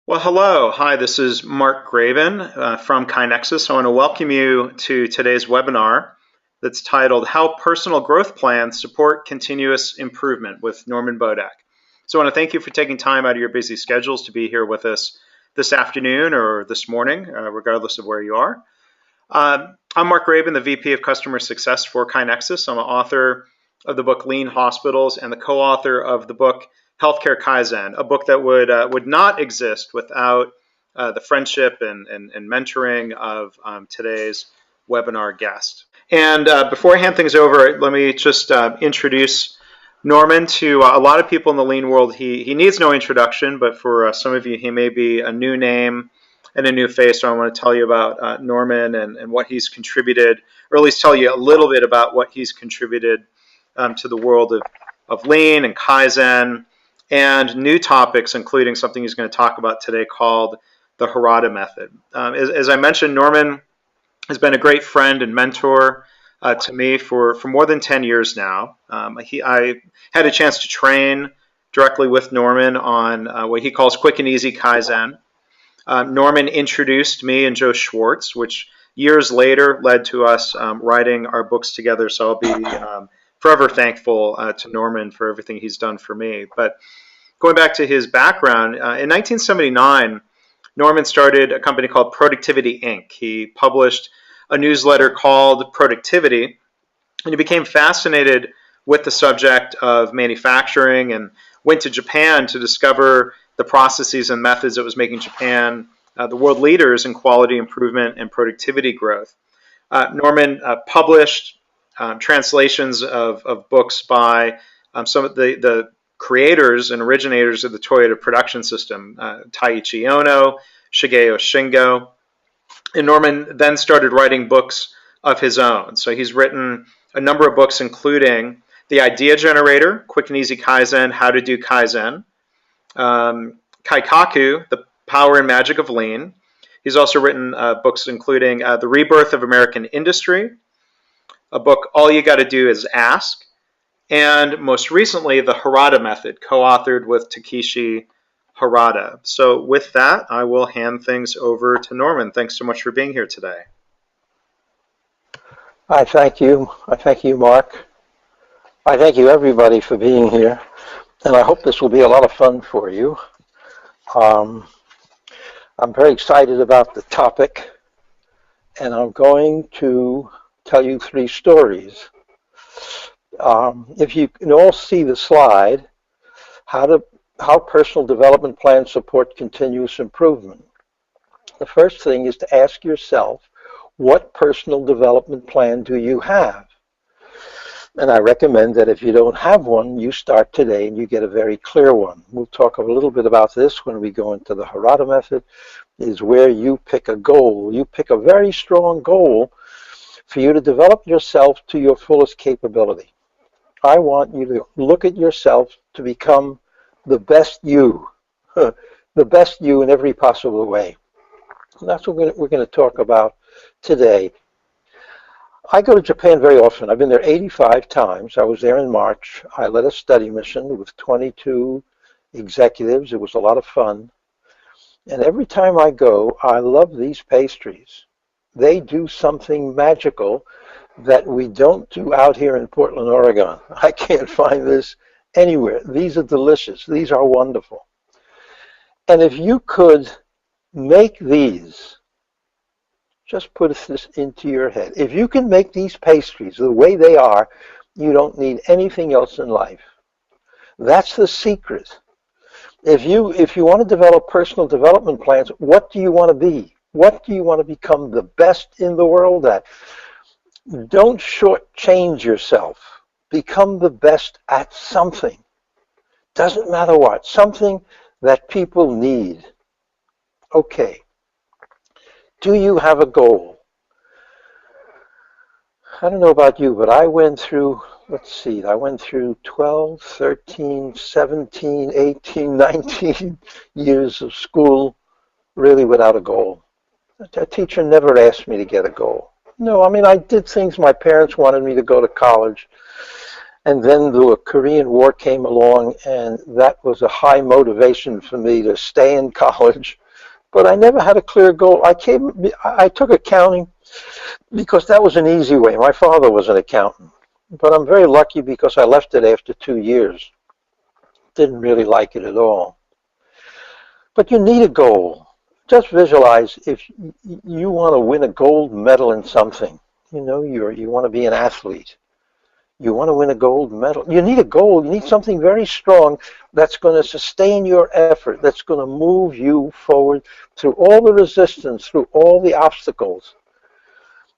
Well, hello. Hi, this is Mark Graban from KaiNexus. I want to welcome you to today's webinar that's titled How Personal Growth Plans Support Continuous Improvement with Norman Bodek. So I want to thank you for taking time out of your busy schedules to be here with us this afternoon or this morning, regardless of where you are. I'm Mark Graban, the VP of Customer Success for KaiNexus. I'm an author of the book Lean Hospitals and the co-author of the book Healthcare Kaizen, a book that would not exist without the friendship and mentoring of today's webinar guest. And before I hand things over, let me just introduce Norman to a lot of people in the lean world. He needs no introduction, but for some of you, he may be a new name and a new face. So I want to tell you about Norman and what he's contributed, or at least tell you a little bit about what he's contributed to the world of lean and Kaizen, and new topics, including something he's going to talk about today called the Harada Method. As I mentioned, Norman has been a great friend and mentor to me for more than 10 years now. I had a chance to train directly with Norman on what he calls quick and easy Kaizen. Norman introduced me and Joe Schwartz, which years later led to us writing our books together. So I'll be forever thankful to Norman for everything he's done for me. But going back to his background, in 1979, Norman started a company called Productivity Inc. He published a newsletter called Productivity, and he became fascinated with the subject of manufacturing and went to Japan to discover the processes and methods that was making Japan the world leaders in quality improvement and productivity growth. Norman published translations of books by some of the creators and originators of the Toyota production system, Taiichi Ohno, Shigeo Shingo. And Norman then started writing books of his own. So he's written a number of books, including The Idea Generator, Quick and Easy Kaizen, How to Do Kaizen, Kaikaku, The Power and Magic of Lean. He's also written books including The Rebirth of American Industry, a book, All You Gotta Do Is Ask, and most recently, The Harada Method, co-authored with Takeshi Harada. So with that, I will hand things over to Norman. Thanks so much for being here today. I thank you. I thank you, Mark. I thank you, everybody, for being here. And I hope this will be a lot of fun for you. I'm very excited about the topic. And I'm going to tell you 3 stories. If you can all see the slide, how personal development plans support continuous improvement. The first thing is to ask yourself, what personal development plan do you have? And I recommend that if you don't have one, you start today and you get a very clear one. We'll talk a little bit about this when we go into the Harada Method, is where you pick a goal. You pick a very strong goal for you to develop yourself to your fullest capability. I want you to look at yourself to become the best you, the best you in every possible way. And that's what we're going to talk about today. I go to Japan very often. I've been there 85 times. I was there in March. I led a study mission with 22 executives. It was a lot of fun. And every time I go, I love these pastries. They do something magical that we don't do out here in Portland, Oregon. I can't find this anywhere. These are delicious. These are wonderful. And if you could make these, just put this into your head. If you can make these pastries the way they are, you don't need anything else in life. That's the secret. If you want to develop personal development plans, what do you want to be? What do you want to become the best in the world at? Don't shortchange yourself. Become the best at something. Doesn't matter what. Something that people need. Okay. Do you have a goal? I don't know about you, but I went through, I went through 12, 13, 17, 18, 19 years of school really without a goal. A teacher never asked me to get a goal. No, I mean, I did things my parents wanted me to go to college, And then the Korean War came along, and that was a high motivation for me to stay in college. But I never had a clear goal. I took accounting because that was an easy way. My father was an accountant. But I'm very lucky because I left it after 2 years. Didn't really like it at all. But you need a goal. Just visualize if you want to win a gold medal in something. You know, you want to be an athlete. You want to win a gold medal. You need a goal. You need something very strong that's going to sustain your effort, that's going to move you forward through all the resistance, through all the obstacles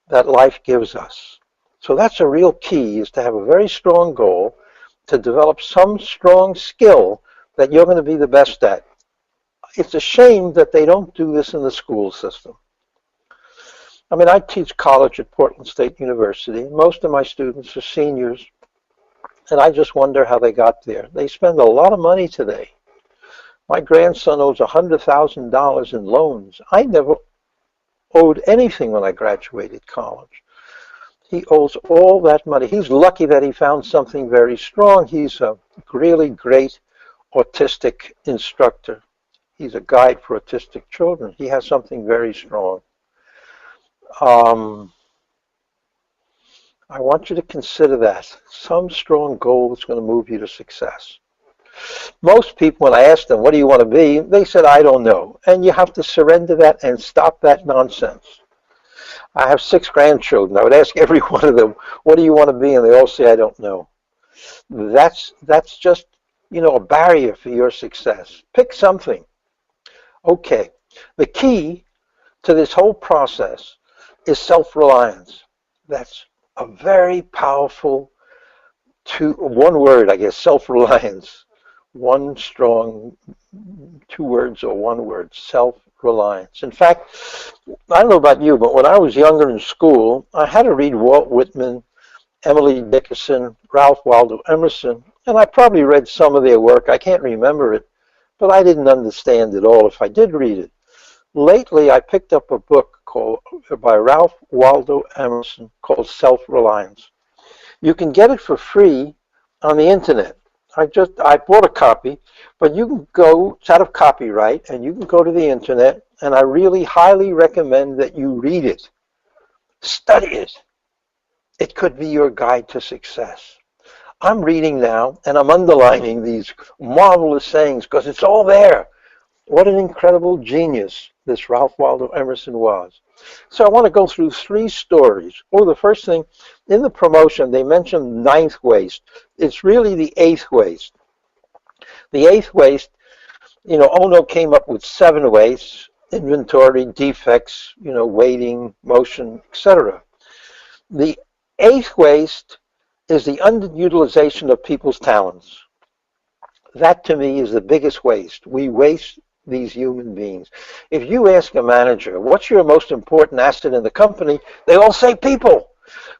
that life gives us. So that's a real key, is to have a very strong goal, to develop some strong skill that you're going to be the best at. It's a shame that they don't do this in the school system. I mean, I teach college at Portland State University. Most of my students are seniors, and I just wonder how they got there. They spend a lot of money today. My grandson owes $100,000 in loans. I never owed anything when I graduated college. He owes all that money. He's lucky that he found something very strong. He's a really great autistic instructor. He's a guide for autistic children. He has something very strong. I want you to consider that. Some strong goal that's going to move you to success. Most people, when I ask them, what do you want to be? They said, I don't know. And you have to surrender that and stop that nonsense. I have 6 grandchildren. I would ask every one of them, what do you want to be? And they all say, I don't know. That's just, a barrier for your success. Pick something. Okay. The key to this whole process is self-reliance. That's a very powerful one word, I guess, self-reliance. One strong 2 words or 1 word, self-reliance. In fact, I don't know about you, but when I was younger in school, I had to read Walt Whitman, Emily Dickinson, Ralph Waldo Emerson, and I probably read some of their work. I can't remember it, but I didn't understand it all if I did read it. Lately, I picked up a book by Ralph Waldo Emerson called Self-Reliance. You can get it for free on the internet. I bought a copy, but you can go, it's out of copyright, and you can go to the internet, and I really highly recommend that you read it. Study it. It could be your guide to success. I'm reading now, and I'm underlining these marvelous sayings because it's all there. What an incredible genius this Ralph Waldo Emerson was. So I want to go through 3 stories. The first thing, in the promotion, they mentioned 9th waste. It's really the 8th waste. The 8th waste, Ono came up with 7 wastes: inventory, defects, waiting, motion, etc. The 8th waste is the underutilization of people's talents. That, to me, is the biggest waste. We waste these human beings. If you ask a manager, what's your most important asset in the company? They all say people.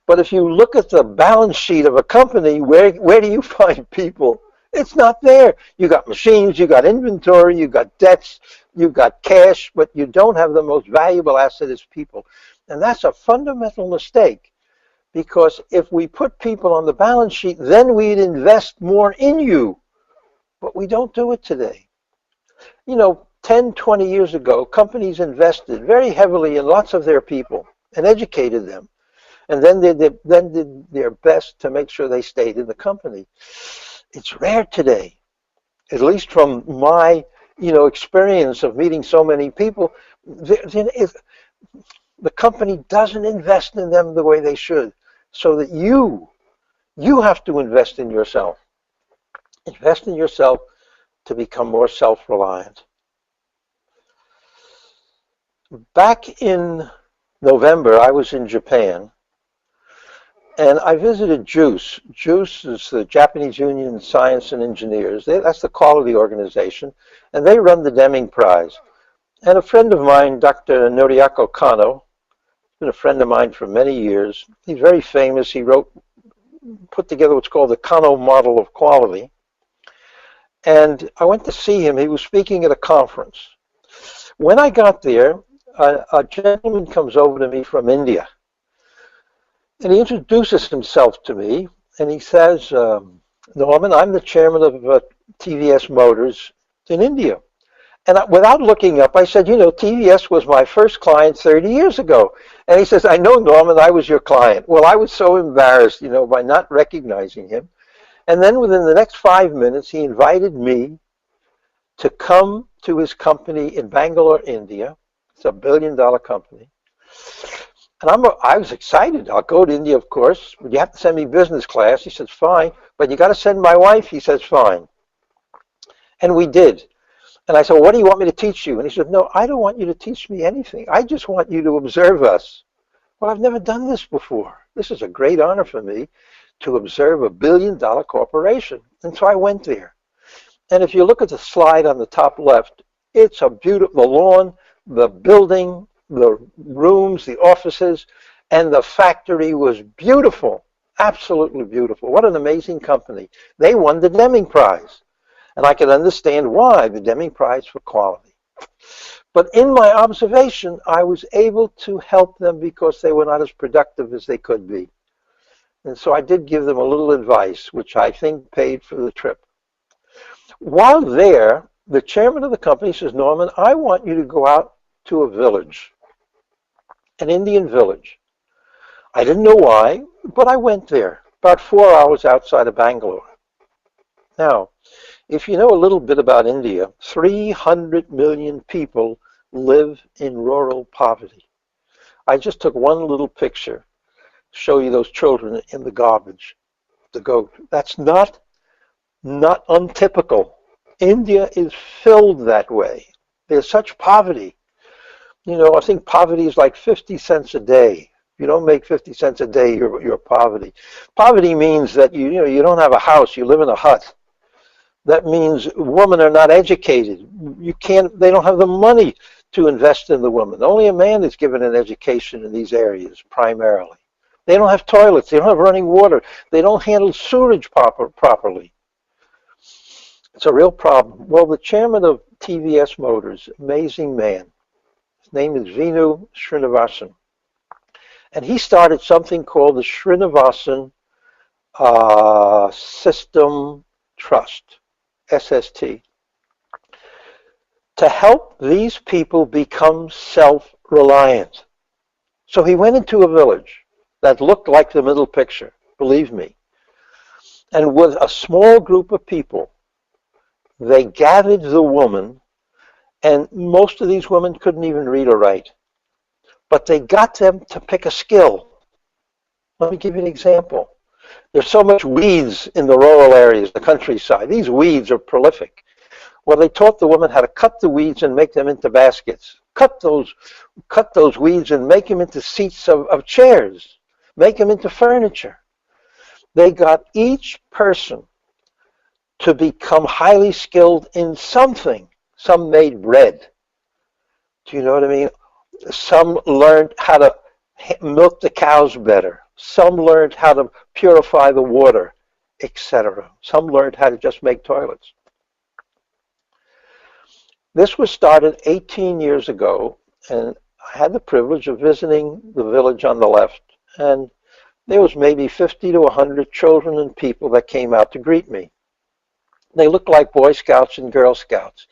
But if you look at the balance sheet of a company, where do you find people? It's not there. You got machines, you got inventory, you got debts, you got cash, but you don't have the most valuable asset is people. And that's a fundamental mistake, because if we put people on the balance sheet, then we'd invest more in you. But we don't do it today. 10, 20 years ago, companies invested very heavily in lots of their people and educated them, and then did their best to make sure they stayed in the company. It's rare today, at least from my experience of meeting so many people. The company doesn't invest in them the way they should, so that you have to invest in yourself. Invest in yourself to become more self-reliant. Back in November, I was in Japan, and I visited JUICE. JUICE is the Japanese Union of Science and Engineers. That's the quality organization, and they run the Deming Prize. And a friend of mine, Dr. Noriako Kano, been a friend of mine for many years. He's very famous. He put together what's called the Kano model of quality. And I went to see him. He was speaking at a conference. When I got there, a gentleman comes over to me from India. And he introduces himself to me. and he says, Norman, I'm the chairman of TVS Motors in India. And without looking up, I said, TVS was my first client 30 years ago. And he says, I know, Norman, I was your client. Well, I was so embarrassed, by not recognizing him. And then within the next 5 minutes, he invited me to come to his company in Bangalore, India. It's a billion-dollar company. And I was excited. I'll go to India, of course, but you have to send me business class. He says, fine. But you got to send my wife. He says, fine. And we did. And I said, well, what do you want me to teach you? And he said, no, I don't want you to teach me anything. I just want you to observe us. Well, I've never done this before. This is a great honor for me to observe a billion-dollar corporation. And so I went there. And if you look at the slide on the top left, it's a beautiful, the lawn, the building, the rooms, the offices, and the factory was beautiful, absolutely beautiful. What an amazing company. They won the Deming Prize. And I can understand why, the Deming Prize for quality. But in my observation, I was able to help them because they were not as productive as they could be. And so I did give them a little advice, which I think paid for the trip. While there, the chairman of the company says, Norman, I want you to go out to a village, an Indian village. I didn't know why, but I went there, about 4 hours outside of Bangalore. Now, if you know a little bit about India, 300 million people live in rural poverty. I just took one little picture to show you those children in the garbage, the goat. That's not untypical. India is filled that way. There's such poverty. I think poverty is like 50 cents a day. If you don't make 50 cents a day, you're poverty. Poverty means that you don't have a house, you live in a hut. That means women are not educated. They don't have the money to invest in the woman. Only a man is given an education in these areas, primarily. They don't have toilets. They don't have running water. They don't handle sewage properly. It's a real problem. Well, the chairman of TVS Motors, amazing man, his name is Venu Srinivasan. And he started something called the Srinivasan System Trust, SST, to help these people become self-reliant. So he went into a village that looked like the middle picture, believe me. And with a small group of people, they gathered the woman, and most of these women couldn't even read or write. But they got them to pick a skill. Let me give you an example. There's so much weeds in the rural areas, the countryside. These weeds are prolific. Well, they taught the woman how to cut the weeds and make them into baskets. Cut those weeds and make them into seats of chairs. Make them into furniture. They got each person to become highly skilled in something. Some made bread. Do you know what I mean? Some learned how to milk the cows better. Some learned how to purify the water, etc. Some learned how to just make toilets. This was started 18 years ago, and I had the privilege of visiting the village on the left, and there was maybe 50 to 100 children and people that came out to greet me. They looked like Boy Scouts and Girl Scouts.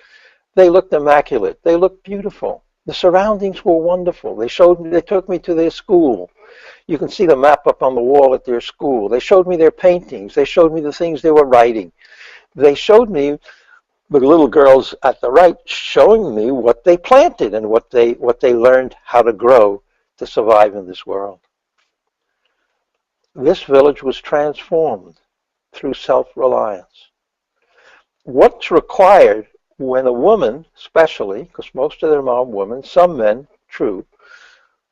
They looked immaculate. They looked beautiful. The surroundings were wonderful. They took me to their school. You can see the map up on the wall at their school. They showed me their paintings. They showed me the things they were writing. They showed me, the little girls at the right, showing me what they planted and what they learned how to grow to survive in this world. This village was transformed through self-reliance. What's required when a woman, especially, because most of them are women, some men, true,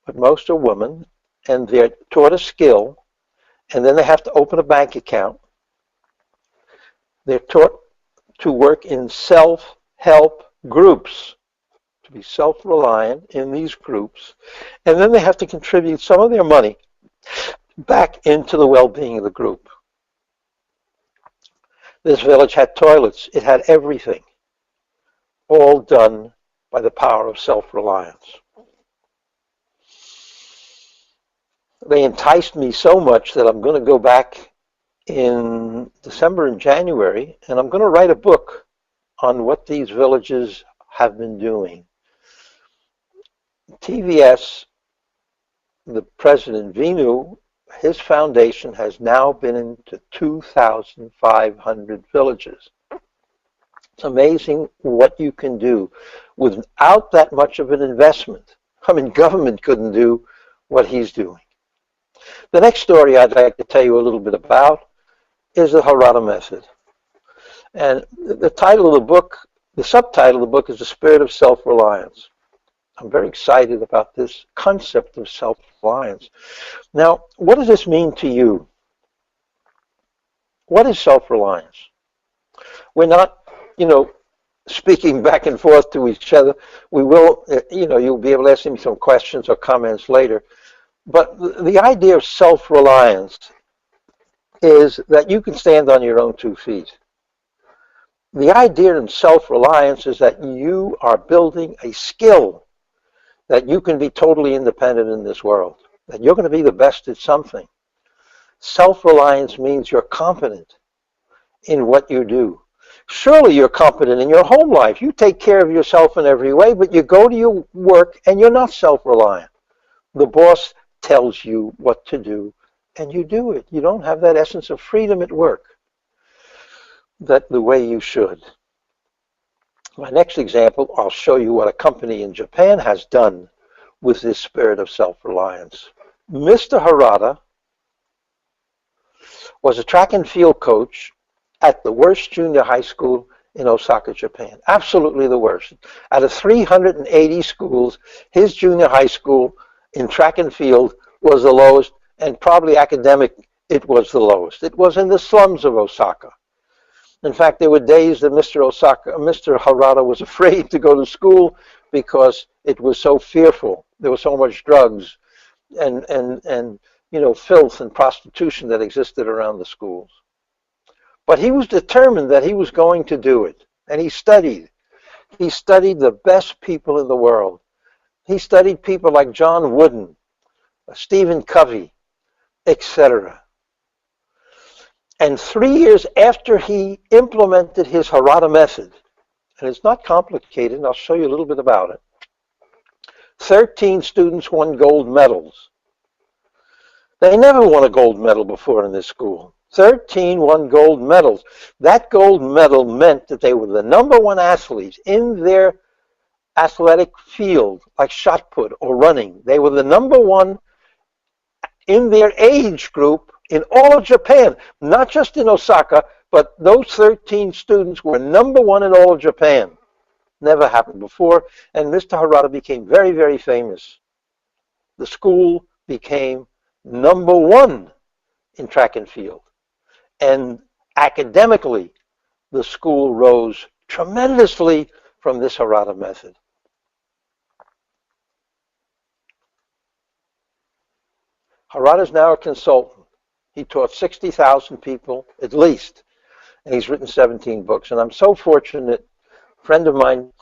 but most are women, and they're taught a skill, and then they have to open a bank account. They're taught to work in self-help groups, to be self-reliant in these groups, and then they have to contribute some of their money back into the well-being of the group. This village had toilets. It had everything, all done by the power of self-reliance. They enticed me so much that I'm going to go back in December and January, and I'm going to write a book on what these villages have been doing. TVS, the president, Vinu, his foundation has now been into 2,500 villages. It's amazing what you can do without that much of an investment. I mean, government couldn't do what he's doing. The next story I'd like to tell you a little bit about is the Harada Method. And the title of the book, the subtitle of the book is The Spirit of Self-Reliance. I'm very excited about this concept of self-reliance. Now, what does this mean to you? What is self-reliance? We're not, speaking back and forth to each other. We will, you'll be able to ask me some questions or comments later. But the idea of self-reliance is that you can stand on your own 2 feet. The idea in self-reliance is that you are building a skill that you can be totally independent in this world, that you're going to be the best at something. Self-reliance means you're competent in what you do. Surely you're competent in your home life. You take care of yourself in every way, but you go to your work and you're not self-reliant. The boss tells you what to do and you do it. You don't have that essence of freedom at work that the way you should. My next example, I'll show you what a company in Japan has done with this spirit of self-reliance. Mr. Harada was a track and field coach at the worst junior high school in Osaka, Japan. Absolutely the worst. Out of 380 schools, his junior high school in track and field was the lowest, and probably academic, it was the lowest. It was in the slums of Osaka. In fact, there were days that Mr. Harada was afraid to go to school because it was so fearful. There was so much drugs and filth and prostitution that existed around the schools. But he was determined that he was going to do it, and he studied. He studied the best people in the world. He studied people like John Wooden, Stephen Covey, etc. And 3 years after he implemented his Harada Method, and it's not complicated, and I'll show you a little bit about it, 13 students won gold medals. They never won a gold medal before in this school. 13 won gold medals. That gold medal meant that they were the #1 athletes in their athletic field, like shot put or running. They were the #1 in their age group in all of Japan, not just in Osaka, but those 13 students were #1 in all of Japan. Never happened before, and Mr. Harada became very, very famous. The school became #1 in track and field. And academically, the school rose tremendously from this Harada Method. Harada is now a consultant. He taught 60,000 people at least, and he's written 17 books. And I'm so fortunate, a friend of mine,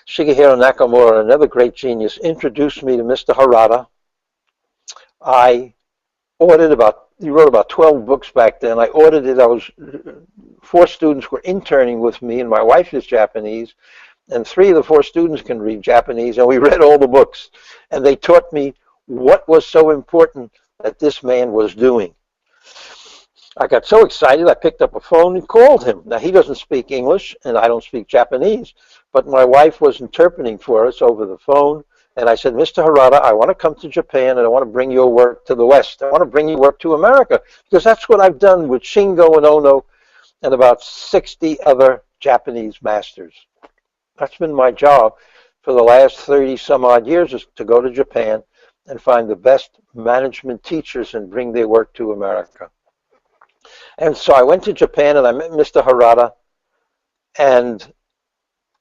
Shigehiro Nakamura, another great genius, introduced me to Mr. Harada. He wrote about 12 books back then. I ordered it. 4 students were interning with me, and my wife is Japanese, and 3 of the 4 students can read Japanese, and we read all the books. And they taught me what was so important that this man was doing. I got so excited, I picked up a phone and called him. Now, he doesn't speak English, and I don't speak Japanese, but my wife was interpreting for us over the phone. And I said, Mr. Harada, I want to come to Japan, and I want to bring your work to the West. I want to bring your work to America, because that's what I've done with Shingo and Ono and about 60 other Japanese masters. That's been my job for the last 30 some odd years, is to go to Japan and find the best management teachers and bring their work to America. And so I went to Japan and I met Mr. Harada, and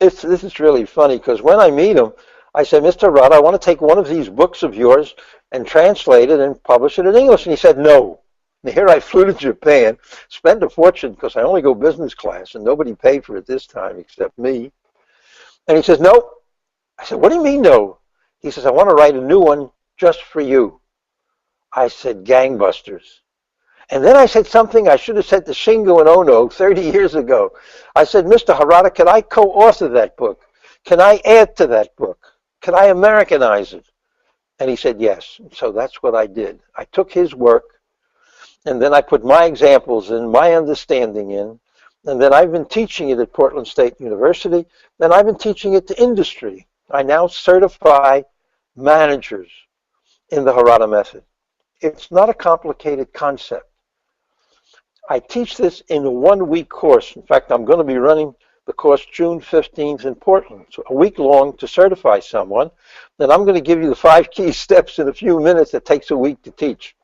this is really funny, because when I meet him, I said, Mr. Harada, I want to take one of these books of yours and translate it and publish it in English. And he said, no. And here I flew to Japan, spent a fortune, because I only go business class, and nobody paid for it this time except me. And he says, no. I said, what do you mean, no? He says, I want to write a new one just for you. I said, gangbusters. And then I said something I should have said to Shingo and Ono 30 years ago. I said, Mr. Harada, can I co-author that book? Can I add to that book? Can I Americanize it? And he said yes. So that's what I did. I took his work, and then I put my examples in, my understanding in, and then I've been teaching it at Portland State University, and I've been teaching it to industry. I now certify managers in the Harada Method. It's not a complicated concept. I teach this in a one-week course. In fact, I'm going to be running the course June 15th in Portland, so a week long to certify someone. Then I'm going to give you the 5 key steps in a few minutes. It takes a week to teach.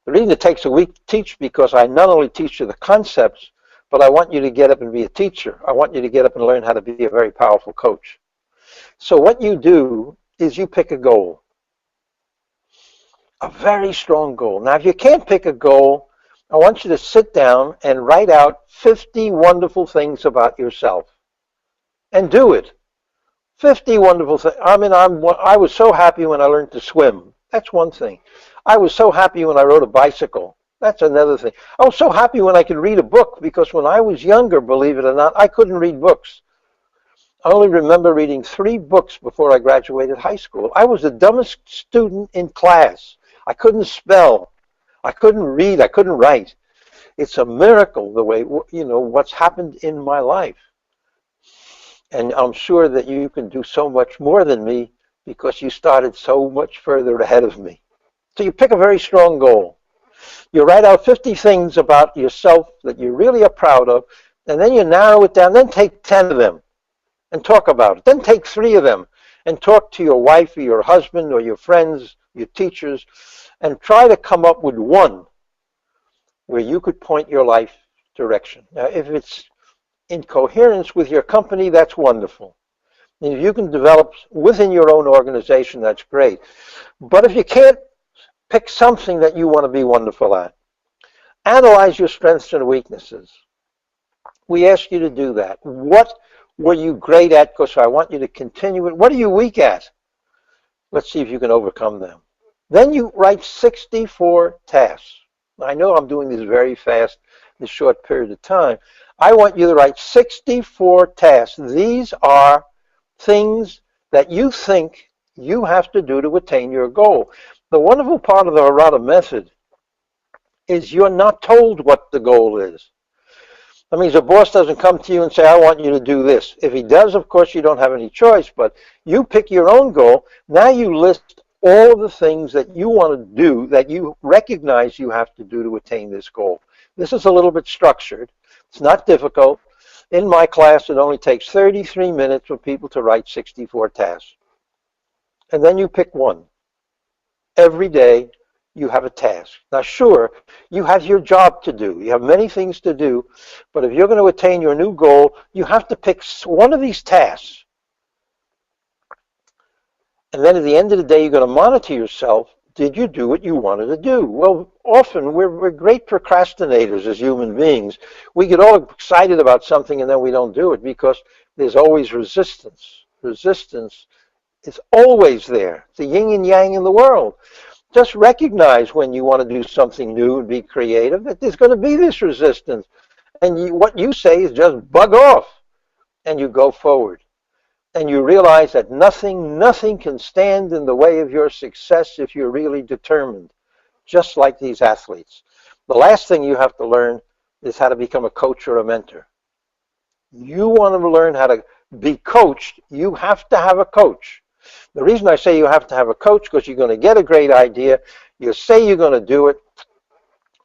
The reason it takes a week to teach because I not only teach you the concepts, but I want you to get up and be a teacher. I want you to get up and learn how to be a very powerful coach. So what you do is you pick a goal, a very strong goal. Now, if you can't pick a goal, I want you to sit down and write out 50 wonderful things about yourself and do it. 50 wonderful things. I mean, I was so happy when I learned to swim. That's one thing. I was so happy when I rode a bicycle. That's another thing. I was so happy when I could read a book because when I was younger, believe it or not, I couldn't read books. I only remember reading 3 books before I graduated high school. I was the dumbest student in class. I couldn't spell. I couldn't read. I couldn't write. It's a miracle the way, what's happened in my life. And I'm sure that you can do so much more than me because you started so much further ahead of me. So you pick a very strong goal. You write out 50 things about yourself that you really are proud of, and then you narrow it down. Then take 10 of them and talk about it. Then take 3 of them and talk to your wife or your husband or your friends, your teachers, and try to come up with one where you could point your life direction. Now, if it's in coherence with your company, that's wonderful. And if you can develop within your own organization, that's great. But if you can't, pick something that you want to be wonderful at. Analyze your strengths and weaknesses. We ask you to do that. What were you great at? Because I want you to continue it. What are you weak at? Let's see if you can overcome them. Then you write 64 tasks. I know I'm doing this very fast in a short period of time. I want you to write 64 tasks. These are things that you think you have to do to attain your goal. The wonderful part of the Harada Method is you're not told what the goal is. That means a boss doesn't come to you and say, I want you to do this. If he does, of course, you don't have any choice, but you pick your own goal. Now you list all of the things that you want to do that you recognize you have to do to attain this goal. This is a little bit structured. It's not difficult. In my class, it only takes 33 minutes for people to write 64 tasks. And then you pick one. Every day, you have a task. Now, sure, you have your job to do. You have many things to do. But if you're going to attain your new goal, you have to pick one of these tasks. And then at the end of the day, you're going to monitor yourself. Did you do what you wanted to do? Well, often we're great procrastinators as human beings. We get all excited about something and then we don't do it because there's always resistance. Resistance is always there. It's the yin and yang in the world. Just recognize when you want to do something new and be creative that there's going to be this resistance. And what you say is just bug off. And you go forward. And you realize that nothing can stand in the way of your success if you're really determined, just like these athletes. The last thing you have to learn is how to become a coach or a mentor. You want to learn how to be coached, you have to have a coach. The reason I say you have to have a coach because you're going to get a great idea, you say you're going to do it,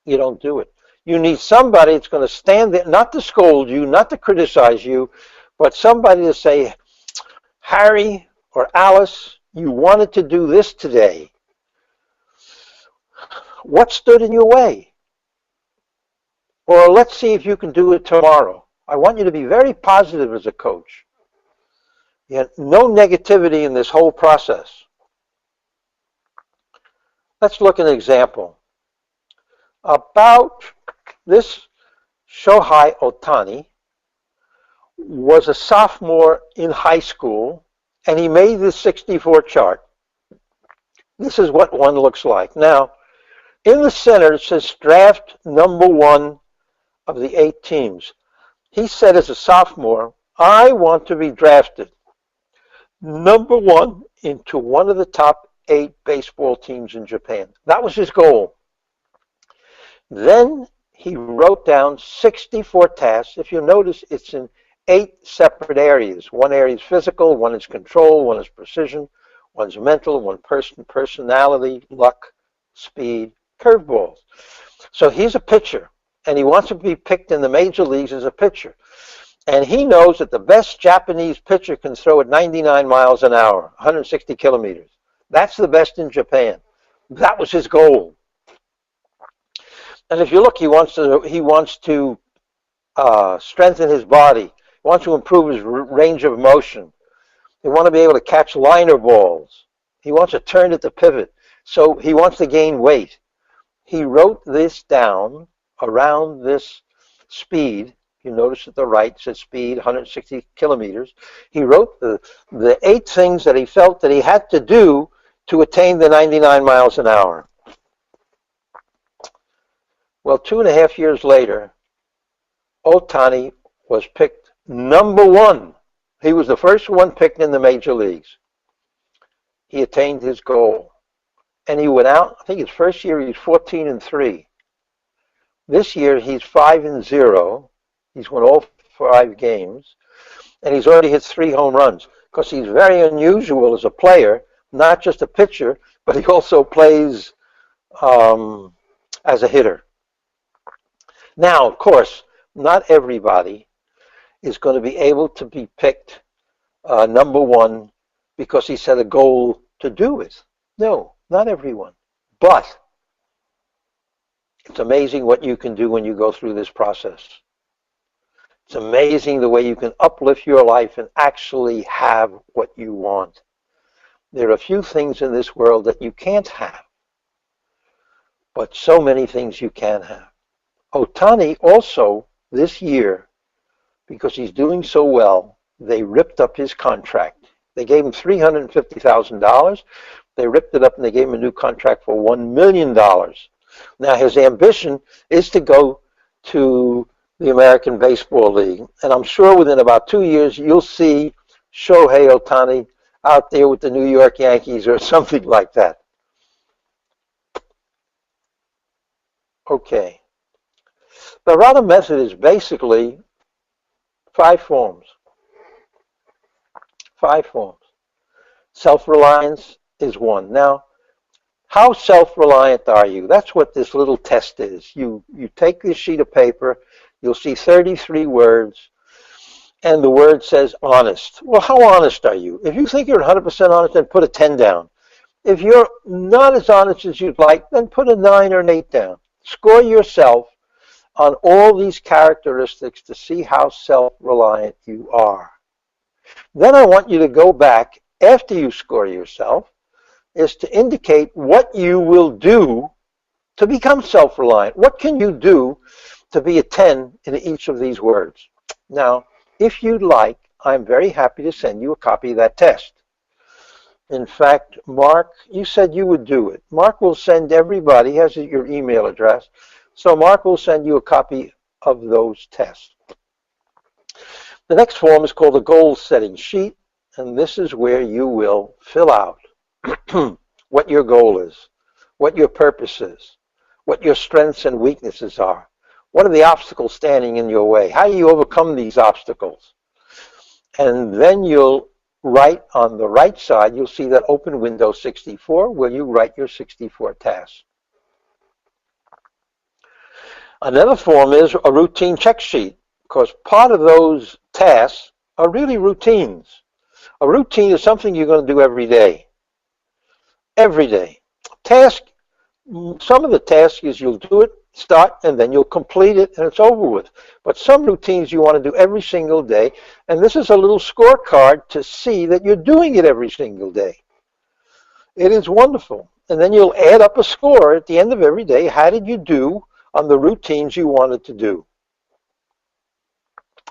you don't do it. You need somebody that's going to stand there, not to scold you, not to criticize you, but somebody to say, Harry or Alice, you wanted to do this today. What stood in your way? Or let's see if you can do it tomorrow. I want you to be very positive as a coach. No negativity in this whole process. Let's look at an example. About this Shohei Ohtani was a sophomore in high school, and he made this 64 chart. This is what one looks like. Now, In the center, it says draft number 1 of the 8 teams. He said as a sophomore, I want to be drafted number 1 into one of the top 8 baseball teams in Japan. That was his goal. Then he wrote down 64 tasks. If you notice, it's in 8 separate areas. One area is physical, one is control, one is precision, one's mental, one personality, luck, speed, curveballs. So he's a pitcher, and he wants to be picked in the major leagues as a pitcher. And he knows that the best Japanese pitcher can throw at 99 miles an hour, 160 kilometers. That's the best in Japan. That was his goal. And if you look, he wants to strengthen his body. He wants to improve his range of motion. He wants to be able to catch liner balls. He wants to turn at the pivot. So he wants to gain weight. He wrote this down around this speed. You notice at the right it says speed, 160 kilometers. He wrote the 8 things that he felt that he had to do to attain the 99 miles an hour. Well, 2.5 years later, Ohtani was picked number 1. He was the first one picked in the major leagues. He attained his goal. And he went out, I think his first year he was 14-3. This year he's 5-0. He's won all 5 games. And he's already hit 3 home runs because he's very unusual as a player, not just a pitcher, but he also plays as a hitter. Now, of course, not everybody is going to be able to be picked number 1 because he set a goal to do it. No, not everyone. But it's amazing what you can do when you go through this process. It's amazing the way you can uplift your life and actually have what you want. There are a few things in this world that you can't have, but so many things you can have. Ohtani also, this year, because he's doing so well, they ripped up his contract. They gave him $350,000. They ripped it up and they gave him a new contract for $1 million. Now his ambition is to go to the American Baseball League. And I'm sure within about 2 years you'll see Shohei Ohtani out there with the New York Yankees or something like that. Okay. The Harada Method is basically 5 forms. 5 forms. Self-reliance is 1. Now, how self-reliant are you? That's what this little test is. You take this sheet of paper, you'll see 33 words, and the word says honest. Well, how honest are you? If you think you're 100% honest, then put a 10 down. If you're not as honest as you'd like, then put a 9 or an 8 down. Score yourself on all these characteristics to see how self-reliant you are. Then I want you to go back after you score yourself is to indicate what you will do to become self-reliant. What can you do to be a 10 in each of these words? Now, if you'd like, I'm very happy to send you a copy of that test. In fact, Mark, you said you would do it. Mark will send everybody, he has your email address, so Mark will send you a copy of those tests. The next form is called a goal setting sheet, and this is where you will fill out what your goal is, what your purpose is, what your strengths and weaknesses are. What are the obstacles standing in your way? How do you overcome these obstacles? And then you'll write on the right side, you'll see that open window 64 where you write your 64 tasks. Another form is a routine check sheet, because part of those tasks are really routines. A routine is something you're going to do every day. Every day. Some of the tasks is you'll do it, start, and then you'll complete it, and it's over with. But some routines you want to do every single day, and this is a little scorecard to see that you're doing it every single day. It is wonderful. And then you'll add up a score at the end of every day. How did you do on the routines you wanted to do?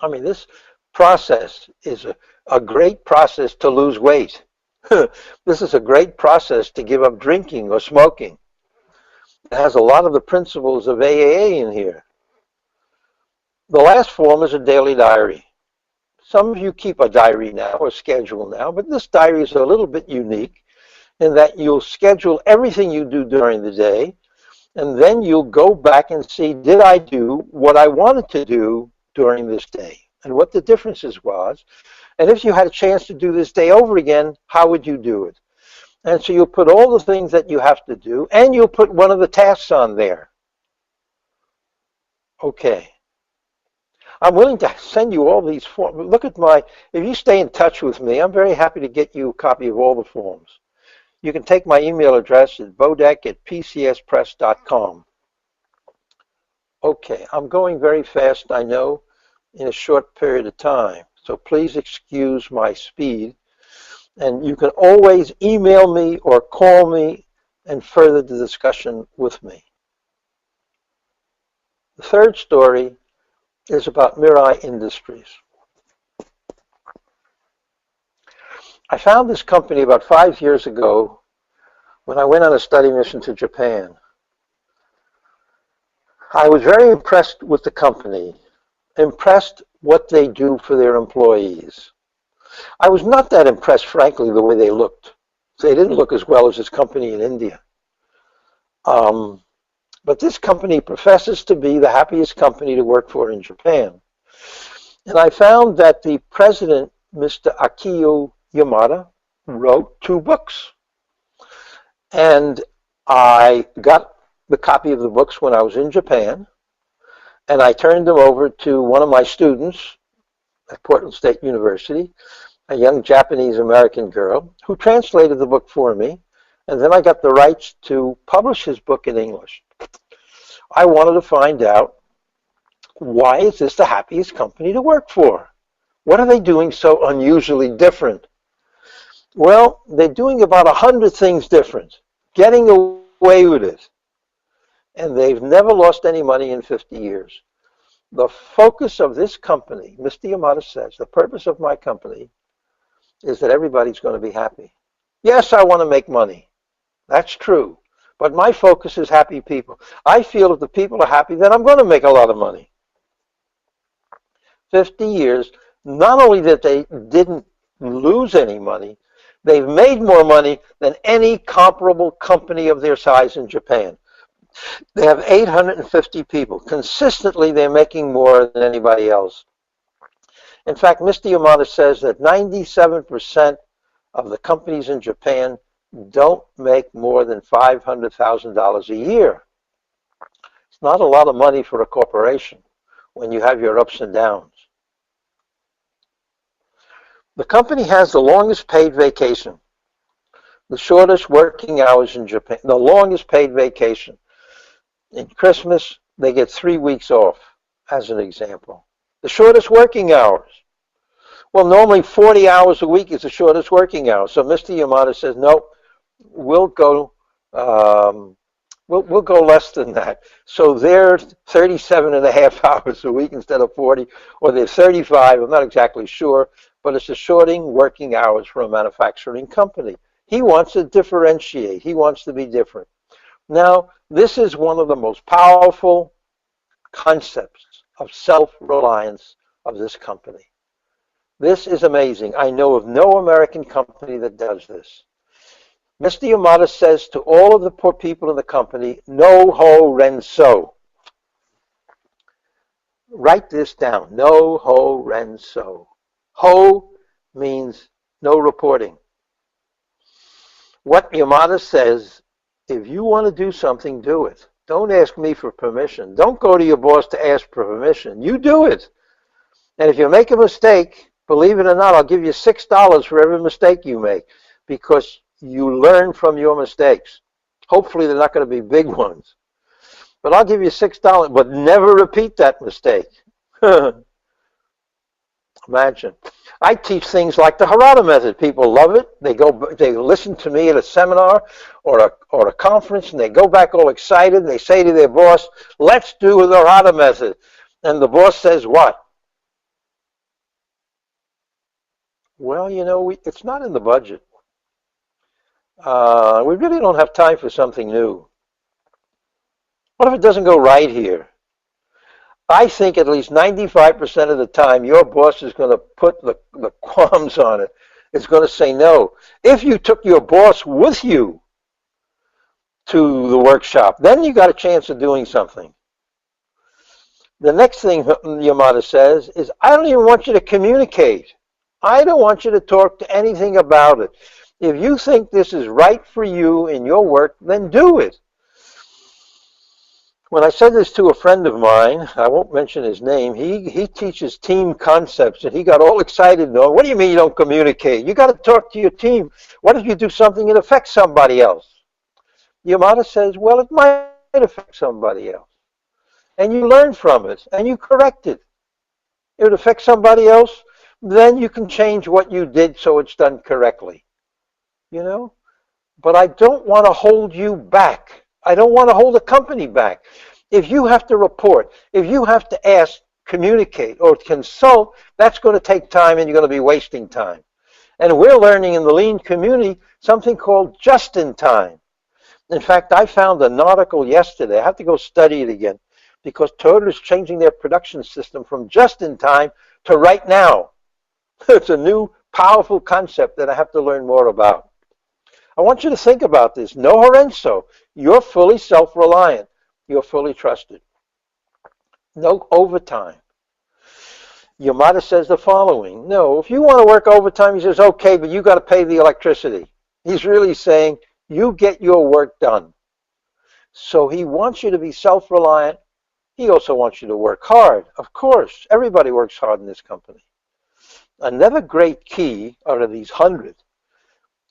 I mean, this process is a great process to lose weight. This is a great process to give up drinking or smoking. It has a lot of the principles of AAA in here. The last form is a daily diary. Some of you keep a diary now or schedule now, but this diary is a little bit unique in that you'll schedule everything you do during the day, and then you'll go back and see, did I do what I wanted to do during this day, and what the differences was. And if you had a chance to do this day over again, how would you do it? And so you'll put all the things that you have to do, and you'll put one of the tasks on there. Okay. I'm willing to send you all these forms. Look at if you stay in touch with me, I'm very happy to get you a copy of all the forms. You can take my email address at bodek@pcspress.com. Okay, I'm going very fast, I know, in a short period of time. So please excuse my speed. And you can always email me or call me and further the discussion with me. The third story is about Mirai Industries. I found this company about 5 years ago when I went on a study mission to Japan. I was very impressed with the company, impressed what they do for their employees. I was not that impressed, frankly, the way they looked. They didn't look as well as this company in India. But this company professes to be the happiest company to work for in Japan. And I found that the president, Mr. Akio Yamada, wrote 2 books. And I got the copy of the books when I was in Japan, and I turned them over to one of my students at Portland State University, a young Japanese-American girl, who translated the book for me, and then I got the rights to publish his book in English. I wanted to find out, why is this the happiest company to work for? What are they doing so unusually different? Well, they're doing about 100 things different, getting away with it. And they've never lost any money in 50 years. The focus of this company, Mr. Yamada says, the purpose of my company is that everybody's going to be happy. Yes, I want to make money. That's true. But my focus is happy people. I feel if the people are happy, then I'm going to make a lot of money. 50 years, not only that they didn't lose any money, they've made more money than any comparable company of their size in Japan. They have 850 people. Consistently, they're making more than anybody else. In fact, Mr. Yamada says that 97% of the companies in Japan don't make more than $500,000 a year. It's not a lot of money for a corporation when you have your ups and downs. The company has the longest paid vacation, the shortest working hours in Japan, the longest paid vacation. In Christmas, they get 3 weeks off, as an example. The shortest working hours. Well, normally 40 hours a week is the shortest working hours. So Mr. Yamada says, no, we'll go less than that. So they're 37 and a half hours a week instead of 40, or they're 35, I'm not exactly sure, but it's a shorting working hours for a manufacturing company. He wants to differentiate. He wants to be different. Now, this is one of the most powerful concepts of self-reliance of this company. This is amazing. I know of no American company that does this. Mr. Yamada says to all of the poor people in the company, no ho ren so. Write this down, no ho ren so. Ho means no reporting. What Yamada says, if you want to do something, do it. Don't ask me for permission. Don't go to your boss to ask for permission. You do it. And if you make a mistake, believe it or not, I'll give you $6 for every mistake you make, because you learn from your mistakes. Hopefully they're not going to be big ones. But I'll give you $6, but never repeat that mistake. Imagine. I teach things like the Harada Method. People love it. They listen to me at a seminar or a conference, and they go back all excited, and they say to their boss, let's do the Harada Method. And the boss says, what? Well, you know, it's not in the budget. We really don't have time for something new. What if it doesn't go right here? I think at least 95% of the time your boss is going to put the qualms on it. It's going to say no. If you took your boss with you to the workshop, then you got a chance of doing something. The next thing Yamada says is, I don't even want you to communicate. I don't want you to talk to anything about it. If you think this is right for you in your work, then do it. When I said this to a friend of mine, I won't mention his name, he teaches team concepts, and he got all excited. No, what do you mean you don't communicate? You got to talk to your team. What if you do something that affects somebody else? Yamada says, well, it might affect somebody else. And you learn from it, and you correct it. If it affects somebody else, then you can change what you did so it's done correctly. You know? But I don't want to hold you back. I don't want to hold the company back. If you have to report, if you have to ask, communicate, or consult, that's going to take time and you're going to be wasting time. And we're learning in the lean community something called just-in-time. In fact, I found an article yesterday. I have to go study it again because Toyota is changing their production system from just-in-time to right now. It's a new, powerful concept that I have to learn more about. I want you to think about this. No Horenso. You're fully self-reliant. You're fully trusted. No overtime. Yamada says the following. No, if you want to work overtime, he says, okay, but you got to pay the electricity. He's really saying, you get your work done. So he wants you to be self-reliant. He also wants you to work hard. Of course, everybody works hard in this company. Another great key out of these 100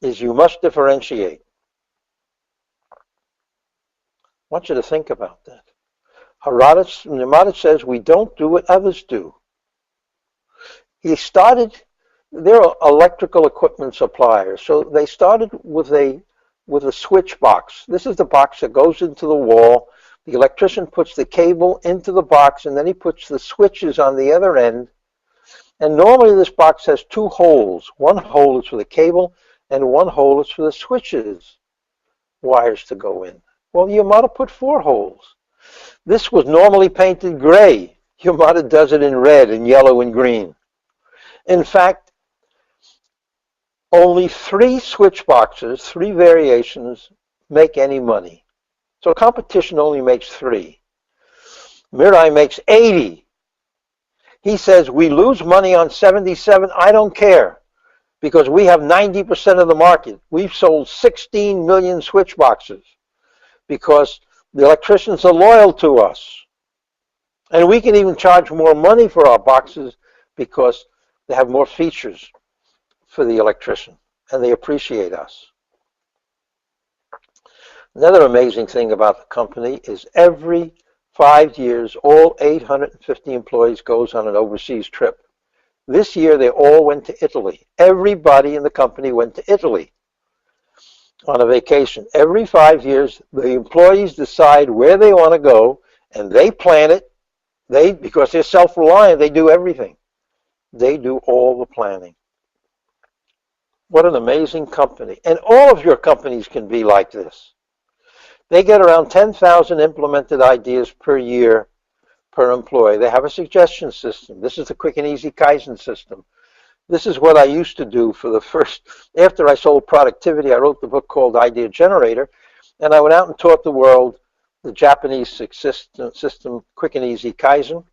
is you must differentiate. I want you to think about that. Yamada says we don't do what others do. They're electrical equipment suppliers, so they started with a switch box. This is the box that goes into the wall. The electrician puts the cable into the box, and then he puts the switches on the other end. And normally this box has two holes. One hole is for the cable, and one hole is for the switches wires to go in. Well, Yamada put 4 holes. This was normally painted gray. Yamada does it in red and yellow and green. In fact, only 3 switch boxes, 3 variations, make any money. So competition only makes 3. Mirai makes 80. He says, we lose money on 77. I don't care, because we have 90% of the market. We've sold 16 million switch boxes because the electricians are loyal to us. And we can even charge more money for our boxes because they have more features for the electrician, and they appreciate us. Another amazing thing about the company is every 5 years, all 850 employees goes on an overseas trip. This year, they all went to Italy. Everybody in the company went to Italy on a vacation. Every 5 years, the employees decide where they want to go, and they plan it. Because they're self-reliant, they do everything. They do all the planning. What an amazing company. And all of your companies can be like this. They get around 10,000 implemented ideas per year per employee. They have a suggestion system. This is the quick and easy Kaizen system. This is what I used to do for the after I sold productivity, I wrote the book called Idea Generator, and I went out and taught the world the Japanese system, quick and easy Kaizen.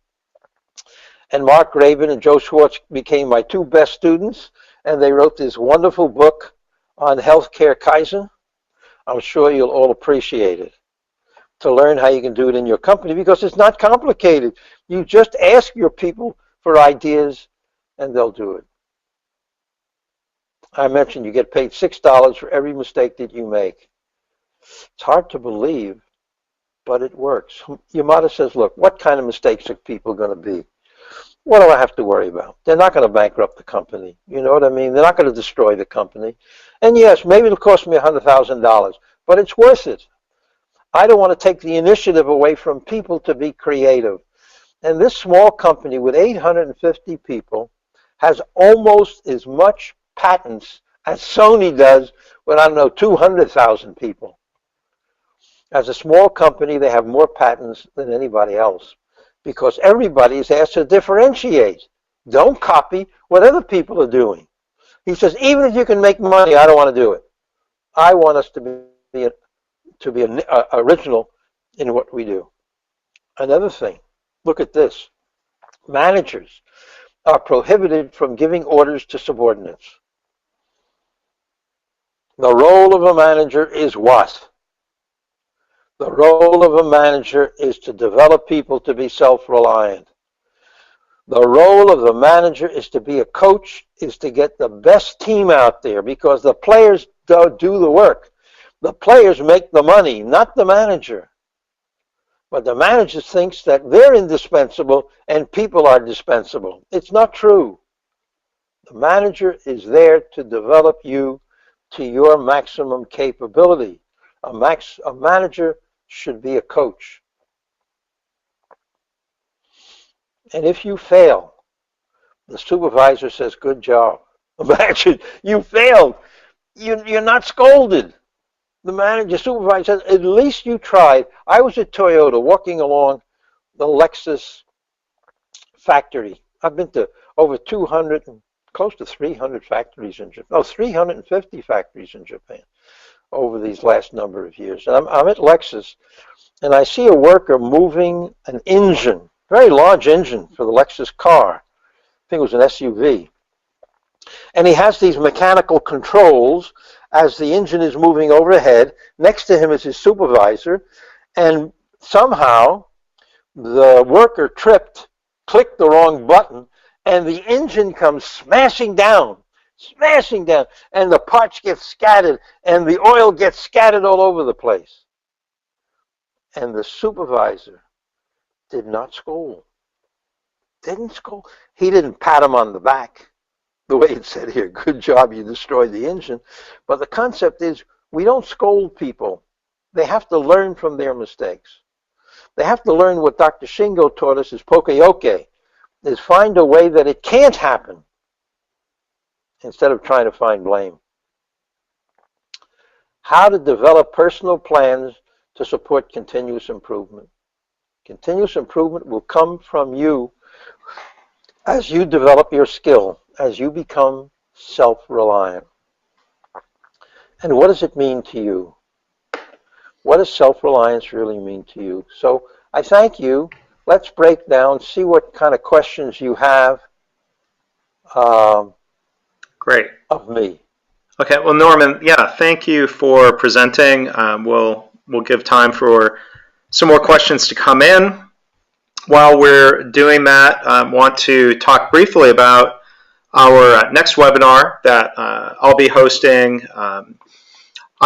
And Mark Graban and Joe Schwartz became my 2 best students, and they wrote this wonderful book on healthcare Kaizen. I'm sure you'll all appreciate it, to learn how you can do it in your company, because it's not complicated. You just ask your people for ideas, and they'll do it. I mentioned you get paid $6 for every mistake that you make. It's hard to believe, but it works. Yamada says, look, what kind of mistakes are people going to be? What do I have to worry about? They're not going to bankrupt the company. You know what I mean? They're not going to destroy the company. And yes, maybe it'll cost me $100,000, but it's worth it. I don't want to take the initiative away from people to be creative. And this small company with 850 people has almost as much patents as Sony does with, I don't know, 200,000 people. As a small company, they have more patents than anybody else because everybody is asked to differentiate. Don't copy what other people are doing. He says, even if you can make money, I don't want to do it. I want us to be original in what we do. Another thing, look at this. Managers are prohibited from giving orders to subordinates. The role of a manager is what? The role of a manager is to develop people to be self-reliant. The role of the manager is to be a coach, is to get the best team out there because the players don't do the work. The players make the money, not the manager. But the manager thinks that they're indispensable and people are dispensable. It's not true. The manager is there to develop you to your maximum capability. A manager should be a coach. And if you fail, the supervisor says, good job. Imagine you failed. You're not scolded. The manager, supervisor says, at least you tried. I was at Toyota walking along the Lexus factory. I've been to over 200 and close to 300 factories in Japan. Oh, 350 factories in Japan over these last number of years. And I'm at Lexus, and I see a worker moving an engine, very large engine for the Lexus car. I think it was an SUV. And he has these mechanical controls as the engine is moving overhead. Next to him is his supervisor, and somehow the worker clicked the wrong button, and the engine comes smashing down, and the parts get scattered, and the oil gets scattered all over the place. And the supervisor did not scold. Didn't scold. He didn't pat him on the back, the way it said here, good job, you destroyed the engine. But the concept is we don't scold people. They have to learn from their mistakes. They have to learn what Dr. Shingo taught us is poka-yoke, is find a way that it can't happen instead of trying to find blame. How to develop personal plans to support continuous improvement. Continuous improvement will come from you as you develop your skill, as you become self-reliant. And what does it mean to you? What does self-reliance really mean to you? So I thank you. Let's break down, see what kind of questions you have Great. Of me. Okay, well, Norman, yeah, thank you for presenting. We'll give time for some more questions to come in. While we're doing that, I want to talk briefly about our next webinar that I'll be hosting on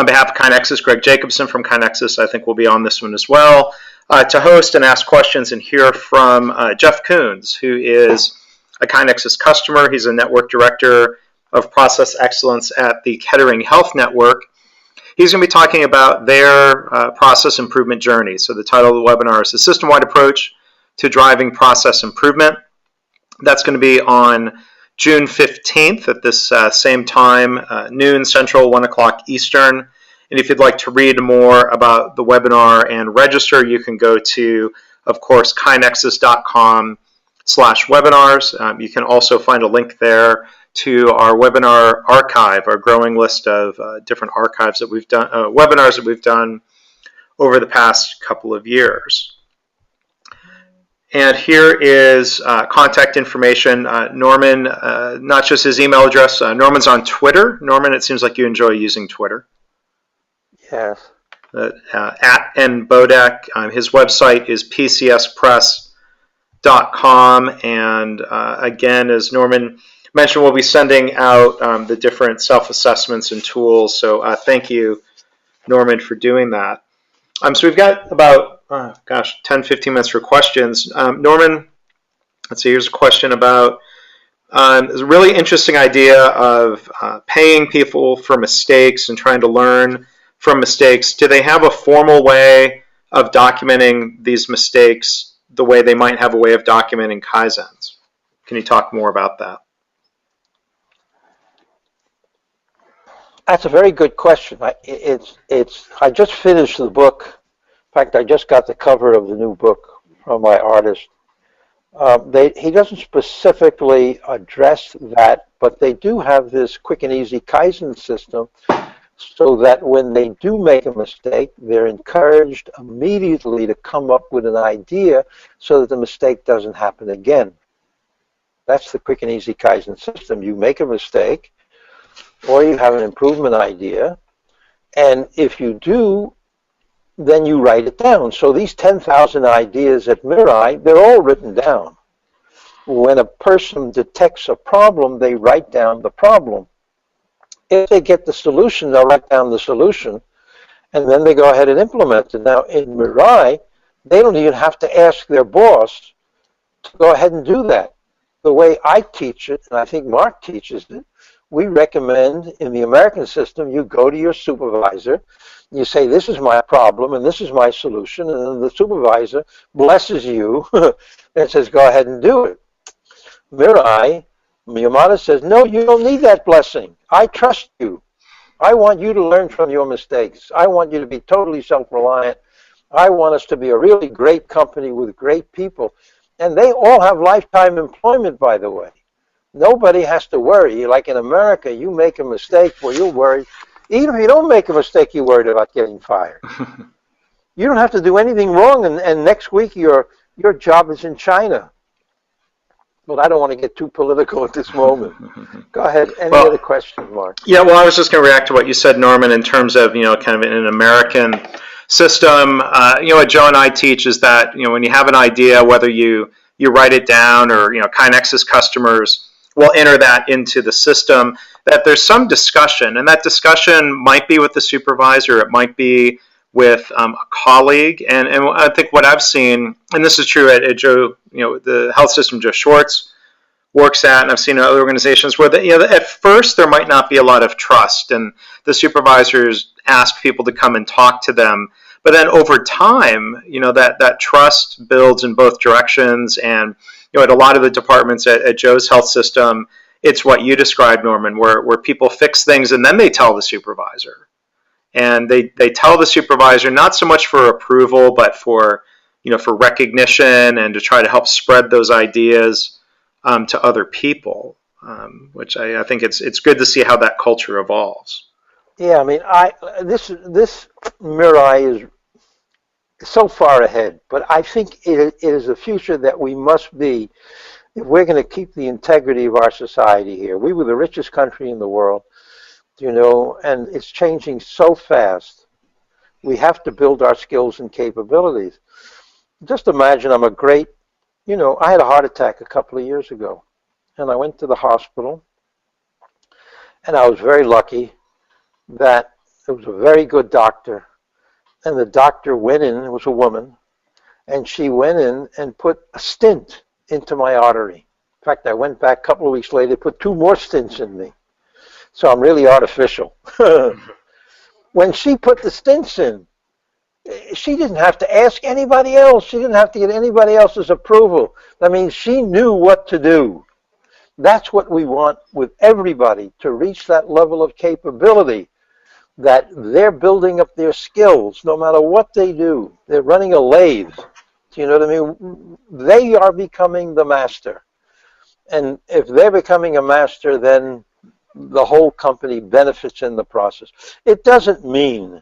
behalf of KaiNexus. Greg Jacobson from KaiNexus, I think, will be on this one as well, to host and ask questions and hear from Jeff Koons, who is a KaiNexus customer. He's a network director of process excellence at the Kettering Health Network. He's going to be talking about their process improvement journey. So the title of the webinar is A System-Wide Approach to Driving Process Improvement. That's going to be on June 15th at this same time, noon Central, 1 o'clock Eastern. And if you'd like to read more about the webinar and register, you can go to, of course, kainexus.com/webinars. You can also find a link there to our webinar archive, our growing list of different archives that we've done, webinars that we've done over the past couple of years. And here is contact information. Norman, not just his email address, Norman's on Twitter. Norman, it seems like you enjoy using Twitter. Yes. At nbodek. His website is pcspress.com. And again, as Norman mentioned, we'll be sending out the different self-assessments and tools. So thank you, Norman, for doing that. So we've got about, 10, 15 minutes for questions. Norman, let's see, here's a question about it's a really interesting idea of paying people for mistakes and trying to learn from mistakes. Do they have a formal way of documenting these mistakes the way they might have a way of documenting Kaizens? Can you talk more about that? That's a very good question. I just finished the book fact, I just got the cover of the new book from my artist. He doesn't specifically address that, but they do have this quick and easy Kaizen system so that when they do make a mistake, they're encouraged immediately to come up with an idea so that the mistake doesn't happen again. That's the quick and easy Kaizen system. You make a mistake, or you have an improvement idea, and if you do, then you write it down. So these 10,000 ideas at Mirai, they're all written down. When a person detects a problem, they write down the problem. If they get the solution, they'll write down the solution, and then they go ahead and implement it. Now, in Mirai, they don't even have to ask their boss to go ahead and do that. The way I teach it, and I think Mark teaches it, we recommend in the American system, you go to your supervisor, you say, this is my problem and this is my solution, and then the supervisor blesses you and says, go ahead and do it. Mirai, Yamada says, no, you don't need that blessing. I trust you. I want you to learn from your mistakes. I want you to be totally self-reliant. I want us to be a really great company with great people. And they all have lifetime employment, by the way. Nobody has to worry. Like in America, you make a mistake, well, you'll worry. Even if you don't make a mistake, you're worried about getting fired. You don't have to do anything wrong, and next week your job is in China. But I don't want to get too political at this moment. Go ahead. Any other questions, Mark? Yeah, well, I was just going to react to what you said, Norman, in terms of, kind of in an American system. What Joe and I teach is that, when you have an idea, whether you write it down or, KaiNexus customers will enter that into the system, that there's some discussion, and that discussion might be with the supervisor, it might be with a colleague, and I think what I've seen, and this is true at Joe, the health system Joe Schwartz works at, and I've seen in other organizations where at first there might not be a lot of trust, and the supervisors ask people to come and talk to them, but then over time, that trust builds in both directions, and at a lot of the departments at Joe's health system, it's what you described, Norman, where people fix things and then they tell the supervisor. And they tell the supervisor not so much for approval, but for recognition and to try to help spread those ideas to other people, which I think it's good to see how that culture evolves. Yeah, I mean, this Mirai is so far ahead, but I think it is a future that we must be if we're going to keep the integrity of our society here. We were the richest country in the world. And it's changing so fast. We have to build our skills and capabilities. Just imagine I had a heart attack a couple of years ago, and I went to the hospital, and I was very lucky that it was a very good doctor, and the doctor went in, it was a woman, and she went in and put a stent into my artery. In fact, I went back a couple of weeks later, put 2 more stints in me. So I'm really artificial. When she put the stints in, she didn't have to ask anybody else. She didn't have to get anybody else's approval. I mean, she knew what to do. That's what we want with everybody, to reach that level of capability, that they're building up their skills no matter what they do. They're running a lathe. Do you know what I mean? They are becoming the master. And if they're becoming a master, then the whole company benefits in the process. It doesn't mean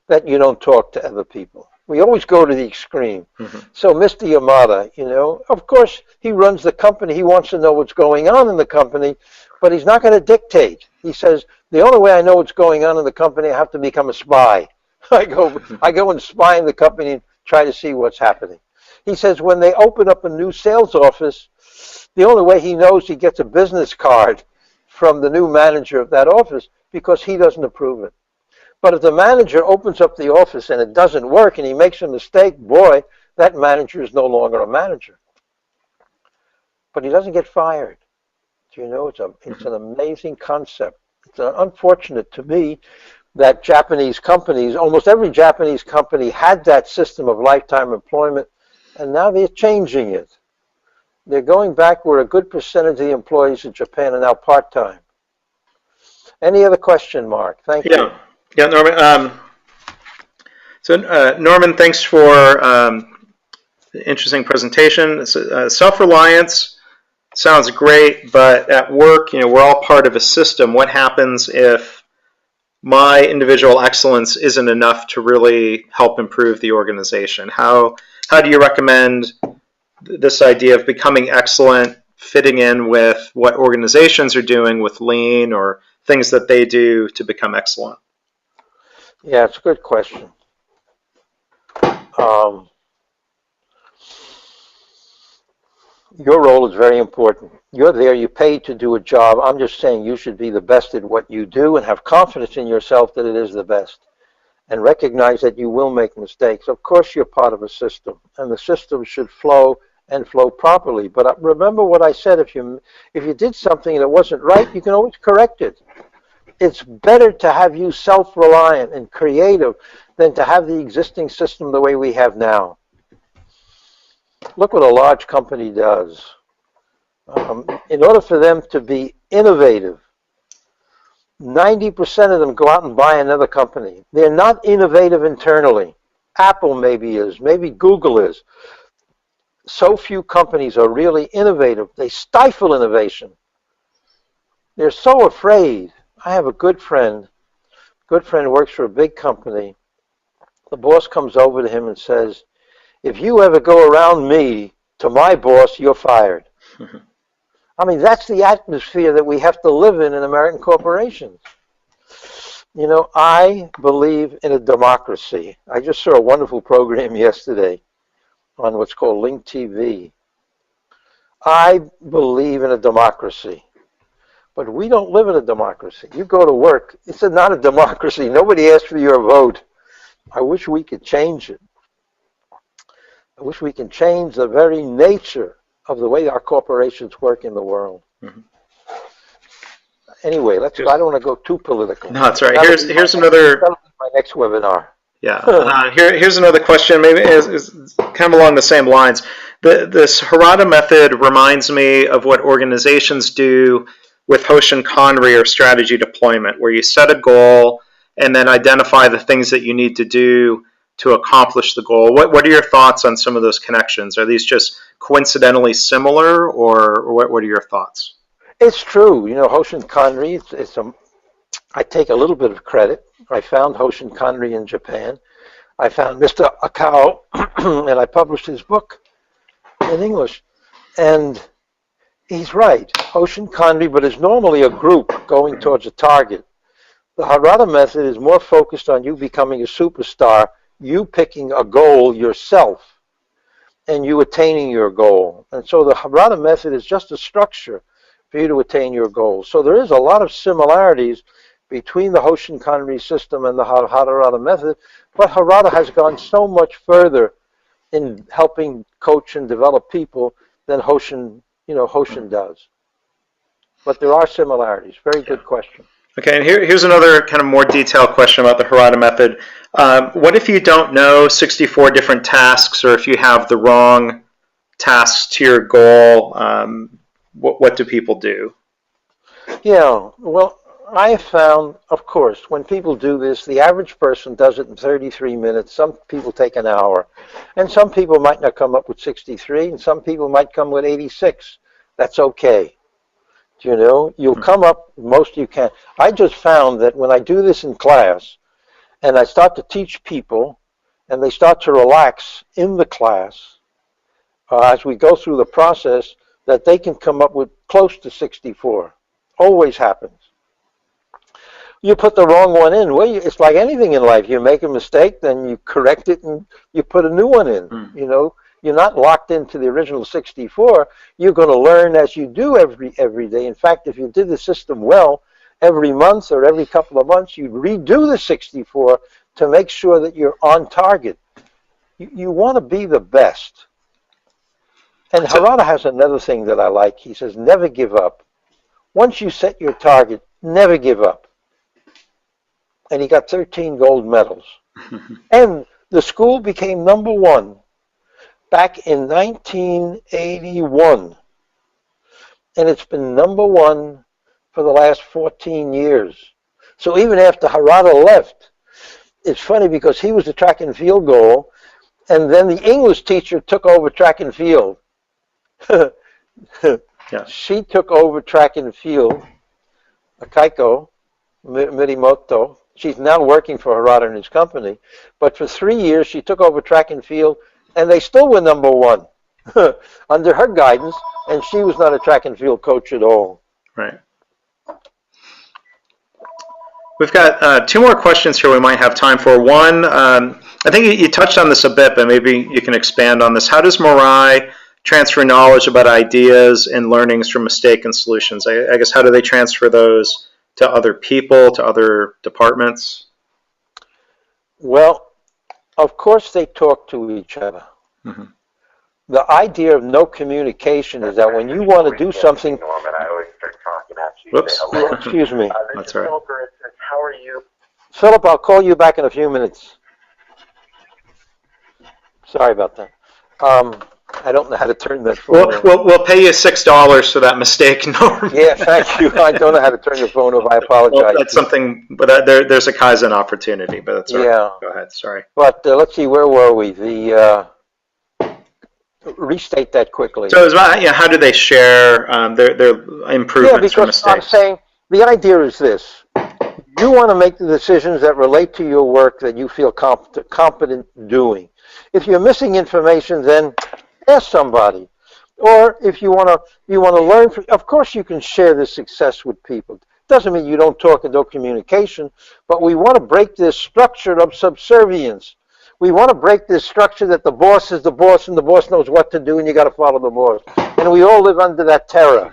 that you don't talk to other people. We always go to the extreme. Mm-hmm. So Mr. Yamada, of course, he runs the company. He wants to know what's going on in the company, but he's not going to dictate. He says, the only way I know what's going on in the company, I have to become a spy. I go and spy in the company and try to see what's happening. He says when they open up a new sales office, the only way he knows, he gets a business card from the new manager of that office because he doesn't approve it. But if the manager opens up the office and it doesn't work and he makes a mistake, boy, that manager is no longer a manager. But he doesn't get fired. Do you know, it's an amazing concept. It's unfortunate to me that Japanese companies, almost every Japanese company had that system of lifetime employment, and now they're changing it. They're going back where a good percentage of the employees in Japan are now part-time. Any other question, Mark? Thank you. Yeah, Norman. So, Norman, thanks for the interesting presentation. Self-reliance sounds great, but at work, we're all part of a system. What happens if my individual excellence isn't enough to really help improve the organization? How do you recommend this idea of becoming excellent fitting in with what organizations are doing with lean or things that they do to become excellent? Yeah, it's a good question. Your role is very important. You're there, you paid to do a job. I'm just saying you should be the best at what you do and have confidence in yourself that it is the best. And recognize that you will make mistakes. Of course, you're part of a system, and the system should flow and flow properly. But remember what I said: if you did something that wasn't right, you can always correct it. It's better to have you self-reliant and creative than to have the existing system the way we have now. Look what a large company does. In order for them to be innovative, 90% of them go out and buy another company. They're not innovative internally. Apple maybe is, maybe Google is. So few companies are really innovative. They stifle innovation. They're so afraid. I have a good friend works for a big company. The boss comes over to him and says, "If you ever go around me to my boss, you're fired." I mean, that's the atmosphere that we have to live in American corporations. I believe in a democracy. I just saw a wonderful program yesterday on what's called Link TV. I believe in a democracy. But we don't live in a democracy. You go to work, it's not a democracy. Nobody asked for your vote. I wish we could change it. I wish we can change the very nature of the way our corporations work in the world. Mm-hmm. Anyway, I don't want to go too political. No, that's right. Here's another. That'll be my next webinar. Yeah. Here's another question. Maybe is kind of along the same lines. This Harada method reminds me of what organizations do with Hoshin Kanri or strategy deployment, where you set a goal and then identify the things that you need to do to accomplish the goal. What are your thoughts on some of those connections? Are these just coincidentally similar, or what are your thoughts? It's true. Hoshin Kanri, I take a little bit of credit. I found Hoshin Kanri in Japan. I found Mr. Akao, and I published his book in English. And he's right. Hoshin Kanri, but it's normally a group going towards a target. The Harada method is more focused on you becoming a superstar, you picking a goal yourself, and you attaining your goal. And so the Harada method is just a structure for you to attain your goals. So there is a lot of similarities between the Hoshin Kanri system and the Harada method, but Harada has gone so much further in helping coach and develop people than Hoshin does. But there are similarities. Very good question. Okay, and here's another kind of more detailed question about the Harada method. What if you don't know 64 different tasks, or if you have the wrong tasks to your goal? What do people do? Yeah, well, I have found, of course, when people do this, the average person does it in 33 minutes. Some people take an hour. And some people might not come up with 63, and some people might come with 86. That's okay. You'll come up most you can. I just found that when I do this in class, and I start to teach people, and they start to relax in the class, as we go through the process, that they can come up with close to 64. Always happens. You put the wrong one in. Well, it's like anything in life. You make a mistake, then you correct it, and you put a new one in. You're not locked into the original 64. You're going to learn as you do every day. In fact, if you did the system well, every month or every couple of months, you'd redo the 64 to make sure that you're on target. You want to be the best. And Harada has another thing that I like. He says, never give up. Once you set your target, never give up. And he got 13 gold medals. And the school became #1 back in 1981. And it's been #1 for the last 14 years. So even after Harada left, it's funny because he was the track and field goal, and then the English teacher took over track and field. Yeah. She took over track and field, Kaiko Mirimoto. She's now working for Harada and his company, but for 3 years she took over track and field, and they still were number one under her guidance, and she was not a track and field coach at all. Right. We've got 2 more questions here we might have time for. One, I think you touched on this a bit, but maybe you can expand on this. How does Mirai transfer knowledge about ideas and learnings from mistake and solutions? I guess how do they transfer those to other people, to other departments? Well, of course they talk to each other. Mm-hmm. The idea of no communication is that when you want to do something... Norman, I always start talking at you. Whoops. Excuse me. That's all right. Philip, how are you? Philip, I'll call you back in a few minutes. Sorry about that. I don't know how to turn that phone off. We'll pay you $6 for that mistake, Norm. Yeah, thank you. I don't know how to turn the phone off. I apologize. Well, that's something, but there's a Kaizen opportunity, but that's all right. Yeah. Go ahead, sorry. But let's see, where were we? Restate that quickly. So how do they share their improvements from mistakes? I'm saying the idea is this. You want to make the decisions that relate to your work that you feel competent doing. If you're missing information, then ask somebody. Or if you want to learn, of course you can share this success with people. Doesn't mean you don't talk and no communication, but we want to break this structure of subservience. We want to break this structure that the boss is the boss and the boss knows what to do and you got to follow the boss. And we all live under that terror.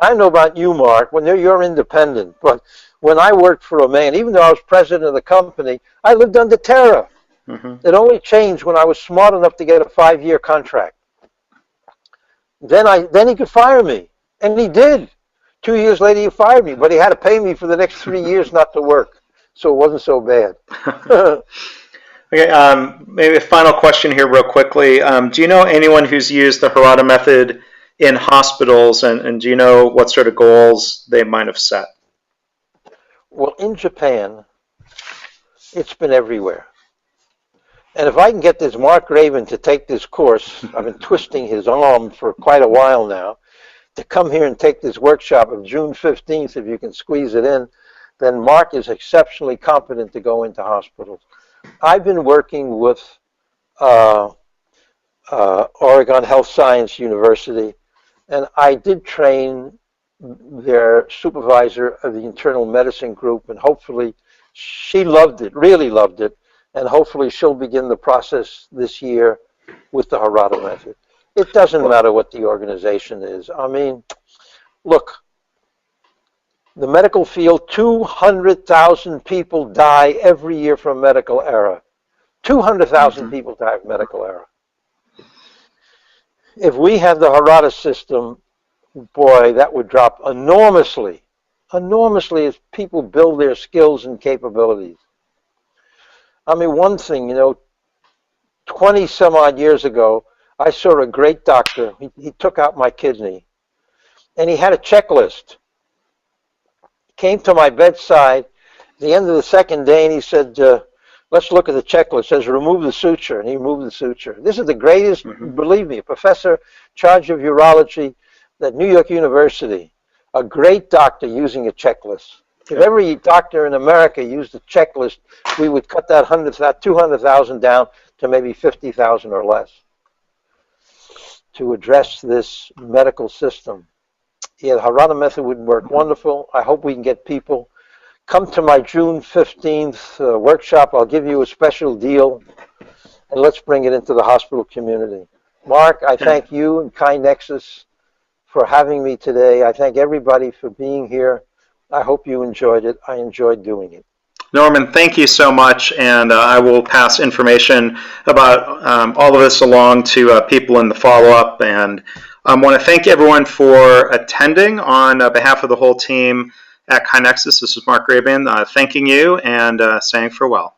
I don't know about you, Mark, when you're independent, but when I worked for a man, even though I was president of the company, I lived under terror. Mm-hmm. It only changed when I was smart enough to get a 5-year contract. Then he could fire me, and he did. 2 years later, he fired me, but he had to pay me for the next 3 years not to work, so it wasn't so bad. Okay, maybe a final question here real quickly. Do you know anyone who's used the Harada Method in hospitals, and do you know what sort of goals they might have set? Well, in Japan, it's been everywhere. And if I can get this Mark Graban to take this course, I've been twisting his arm for quite a while now, to come here and take this workshop of June 15th, if you can squeeze it in, then Mark is exceptionally competent to go into hospitals. I've been working with Oregon Health Science University, and I did train their supervisor of the internal medicine group, and hopefully she loved it, really loved it, and hopefully she'll begin the process this year with the Harada Method. It doesn't matter what the organization is. I mean, look, the medical field, 200,000 people die every year from medical error. 200,000 people die of medical error. If we had the Harada system, boy, that would drop enormously, enormously as people build their skills and capabilities. I mean, one thing, 20 some odd years ago, I saw a great doctor. He took out my kidney, and he had a checklist. He came to my bedside at the end of the second day, and he said, let's look at the checklist. It says, remove the suture, and he removed the suture. This is the greatest, believe me, a professor in charge of urology at New York University, a great doctor using a checklist. If every doctor in America used a checklist, we would cut that 200,000 down to maybe 50,000 or less to address this medical system. Yeah, the Harada Method would work wonderful. I hope we can get people. Come to my June 15th workshop. I'll give you a special deal, and let's bring it into the hospital community. Mark, I thank you and KaiNexus for having me today. I thank everybody for being here. I hope you enjoyed it. I enjoyed doing it. Norman, thank you so much, and I will pass information about all of this along to people in the follow-up, and I want to thank everyone for attending on behalf of the whole team at KaiNexus. This is Mark Graban thanking you and saying farewell.